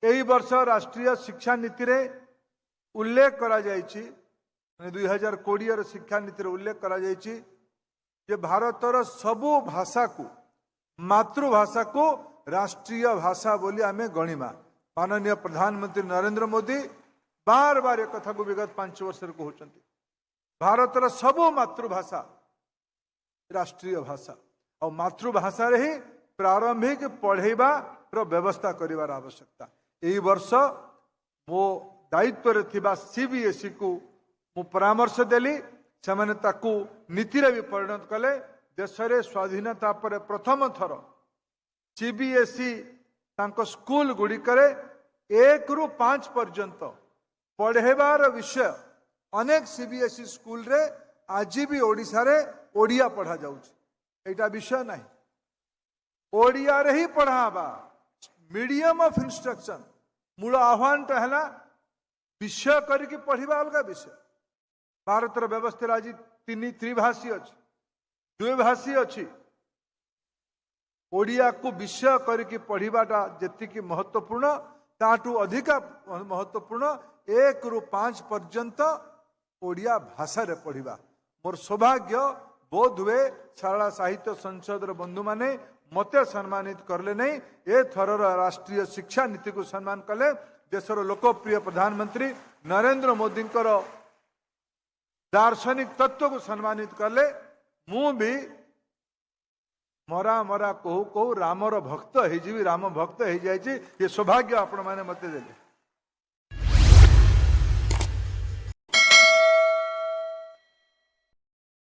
यही वर्ष राष्ट्रीय शिक्षा नीति रे उल्लेख करा जायछि 2020 शिक्षा नीति रे उल्लेख करा जायछि जे भारतर सबु भाषा को मातृभाषा को राष्ट्रीय भाषा बोली आमे गणिमा। माननीय प्रधानमंत्री नरेंद्र मोदी बार बार एक कथा को विगत 5 वर्ष कहते भारतर सबु मातृभाषा राष्ट्रीय भाषा और मातृभाषा रे ही प्रारंभिक पढ़ेबा व्यवस्था करिवार आवश्यकता। यही वर्ष मो दायित्व रे थिबा सीबीएसई को मु परामर्श देली सेमाने ताकू नीति रे भी परिणत कले। देश रे स्वाधीनता पर प्रथम थर सीबीएसई तांको स्कूल गुड़िकरे 1 ରୁ 5 पर्यंत पढ़ेबार विषय अनेक सीबीएसई स्कूल रे आज भी ओडिशा रे ओडिया पढ़ा जाउछि। एटा विषय नहीं ओडिया रे ही पढ़ाबा मीडियम ऑफ इंस्ट्रक्शन मूल आह्वान है विषय करके पढ़ा अलग विषय। भारतर व्यवस्था आज 3 त्रिभाषी अच्छी 2 भाषी अच्छी ओडिया को विषय करके पढ़ाटा जी महत्वपूर्ण ताठू अधिक महत्वपूर्ण 1 ରୁ 5 पर्यंत ओडिया भाषा रे पढ़ा। मोर सौभाग्य बोध हुए सारा साहित्य संसद बंधु माने मते सम्मानित करले नहीं ए थरर राष्ट्रीय शिक्षा नीति को सम्मान कले। देशर लोकप्रिय प्रधानमंत्री नरेंद्र मोदी दार्शनिक तत्व को सम्मानित कले। मु भी मरा मरा कहू कहू रामर भक्त हो राम भक्त हो जाए ये सौभाग्य आपण मैंने मत देले।